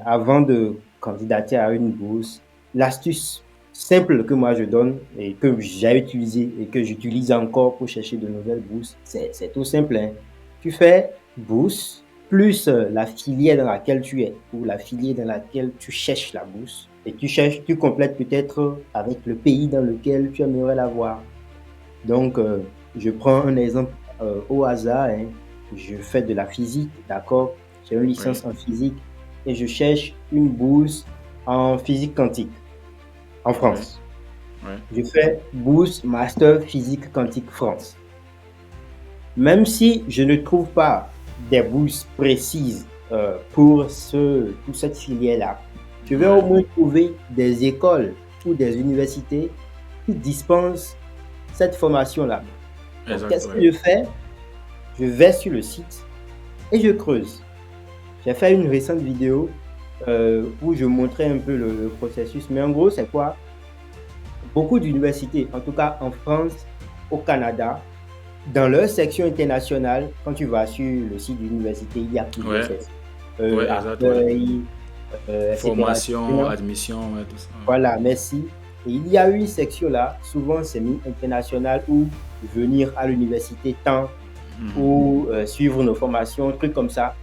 Avant de candidater à une bourse, l'astuce simple que moi je donne et que j'ai utilisé et que j'utilise encore pour chercher de nouvelles bourses, c'est tout simple, hein. Tu fais bourse plus la filière dans laquelle tu es ou la filière dans laquelle tu cherches la bourse et tu complètes peut-être avec le pays dans lequel tu aimerais l'avoir. Donc, je prends un exemple au hasard, hein. Je fais de la physique, d'accord? J'ai une Oui, licence en physique et je cherche une bourse en physique quantique en oui, France. oui. Je fais bourse master physique quantique France. Même si je ne trouve pas des bourses précises pour cette filière-là, je vais au Ouais, moins trouver des écoles ou des universités qui dispensent cette formation-là. Donc, exact, qu'est-ce que ouais. je fais? Je vais sur le site et je creuse. J'ai fait une récente vidéo où je montrais un peu le processus. Mais en gros, c'est quoi? Beaucoup d'universités, en tout cas en France, au Canada, dans leur section internationale, quand tu vas sur le site de l'université, il y a plusieurs Ouais, sections. ouais, exact, ouais. Accueil, etc. Formation, admission, ouais, tout ça. Voilà, merci. Et il y a une section là, souvent c'est mis international ou venir à l'université temps ou suivre nos formations, trucs comme ça.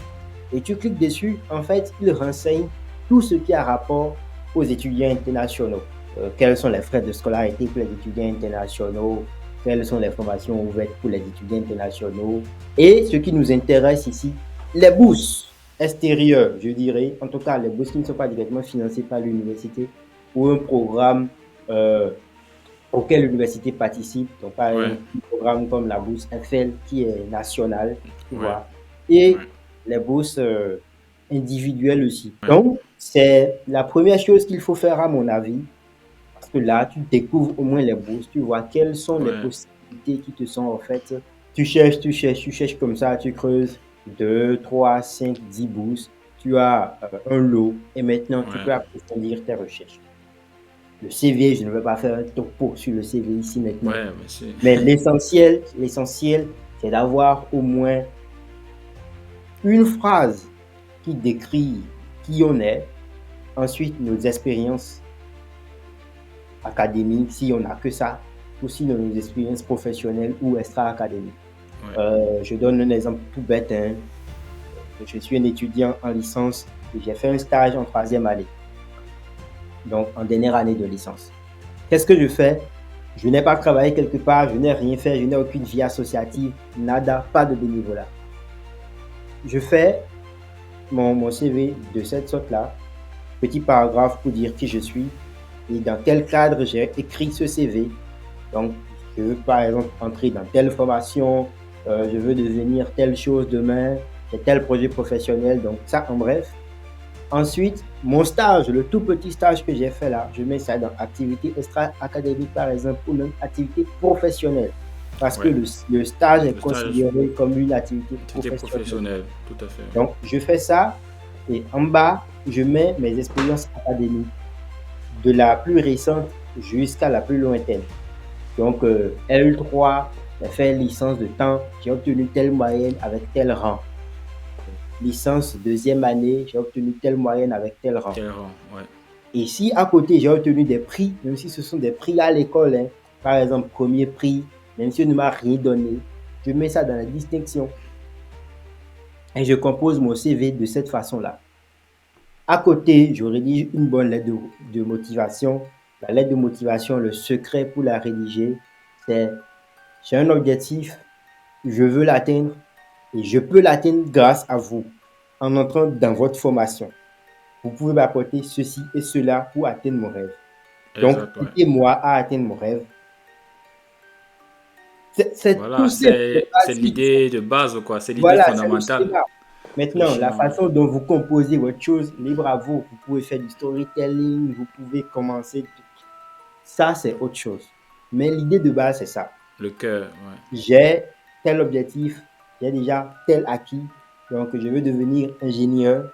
Et tu cliques dessus, en fait, il renseigne tout ce qui a rapport aux étudiants internationaux. Quels sont les frais de scolarité pour les étudiants internationaux, quelles sont les formations ouvertes pour les étudiants internationaux. Et ce qui nous intéresse ici, les bourses extérieures, je dirais, en tout cas les bourses qui ne sont pas directement financées par l'université ou un programme euh, auquel l'université participe. Donc, par Ouais, exemple, un programme comme la bourse Eiffel qui est nationale, tu ouais, vois, et ouais, les bourses individuelles aussi. ouais, Donc, c'est la première chose qu'il faut faire à mon avis, parce que là, tu découvres au moins les bourses, tu vois quelles sont les ouais. possibilités qui te sont offertes. Tu cherches, tu cherches, tu cherches comme ça, tu creuses 2, 3, 5, 10 bourses, tu as un lot et maintenant tu Ouais. peux approfondir tes recherches. Le CV, je ne vais pas faire un topo sur le CV ici maintenant. Ouais, merci. Mais l'essentiel, c'est d'avoir au moins une phrase qui décrit qui on est, ensuite nos expériences académiques, si on n'a que ça, ou sinon nos expériences professionnelles ou extra-académiques. Ouais. Je donne un exemple tout bête, hein. Je suis un étudiant en licence et j'ai fait un stage en troisième année, donc en dernière année de licence. Qu'est-ce que je fais? Je n'ai pas travaillé quelque part, je n'ai rien fait, je n'ai aucune vie associative, nada, pas de bénévolat. Je fais mon CV de cette sorte-là, petit paragraphe pour dire qui je suis et dans quel cadre j'ai écrit ce CV. Donc, je veux par exemple entrer dans telle formation, je veux devenir telle chose demain, j'ai tel projet professionnel, donc ça en bref. Ensuite, mon stage, le tout petit stage que j'ai fait là, je mets ça dans activité extra-académique par exemple ou même activité professionnelle parce que Ouais. le stage est Le stage, considéré comme une activité activité professionnelle. professionnelle, tout à fait. Donc, je fais ça et en bas, je mets mes expériences académiques de la plus récente jusqu'à la plus lointaine. Donc, L3, j'ai fait licence de temps, j'ai obtenu telle moyenne avec tel rang. Licence deuxième année, j'ai obtenu telle moyenne avec tel rang. Quel rang, ouais. Et si à côté, j'ai obtenu des prix, même si ce sont des prix à l'école, hein, par exemple, premier prix, même si on ne m'a rien donné, je mets ça dans la distinction et je compose mon CV de cette façon-là. À côté, je rédige une bonne lettre de motivation. La lettre de motivation, le secret pour la rédiger, c'est j'ai un objectif, je veux l'atteindre et je peux l'atteindre grâce à vous en entrant dans votre formation. Vous pouvez m'apporter ceci et cela pour atteindre mon rêve. Donc, Exact, ouais. aidez-moi à atteindre mon rêve. C'est tout Voilà, simple, c'est c'est basique. l'idée de base, quoi. C'est l'idée Voilà, c'est le fondamentale. schéma. Le Maintenant, la schéma, ouais. façon dont vous composez votre chose, libre à vous. Vous pouvez faire du storytelling, vous pouvez commencer. Ça, c'est autre chose. Mais l'idée de base, c'est ça. Le cœur, ouais. J'ai tel objectif, j'ai déjà tel acquis. Donc, je veux devenir ingénieur,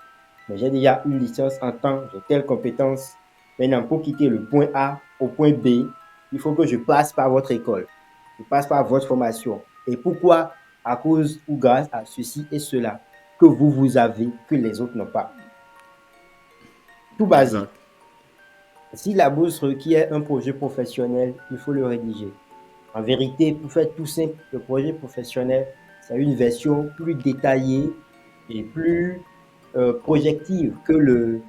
mais j'ai déjà une licence en temps, j'ai telle compétence. Maintenant, pour quitter le point A au point B, il faut que je passe par votre école, je passe par votre formation. Et pourquoi? À cause ou grâce à ceci et cela que vous avez, que les autres n'ont pas. tout basique. Exact. Si la bourse requiert un projet professionnel, il faut le rédiger. En vérité, pour faire tout simple, le projet professionnel, c'est une version plus détaillée et plus projective que la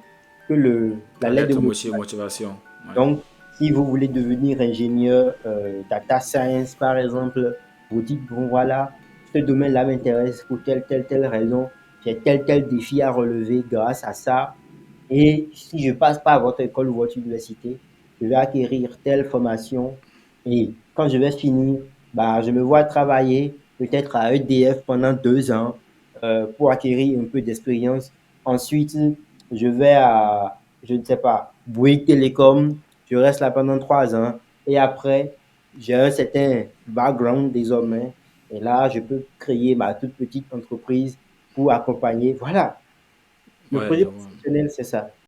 La lettre de lettre motivation. motivation. Ouais. Donc, si vous voulez devenir ingénieur data science, par exemple, vous dites, bon voilà, ce domaine-là m'intéresse pour telle raison, j'ai tel défi à relever grâce à ça. Et si je passe par votre école ou votre université, je vais acquérir telle formation. Et quand je vais finir, bah, je me vois travailler peut-être à EDF pendant 2 ans pour acquérir un peu d'expérience. Ensuite, je vais à, je ne sais pas, Bouygues Télécom, je reste là pendant 3 ans. Et après, j'ai un certain background désormais. Et là, je peux créer ma toute petite entreprise pour accompagner. Voilà, le Ouais, je projet vois. professionnel, c'est ça.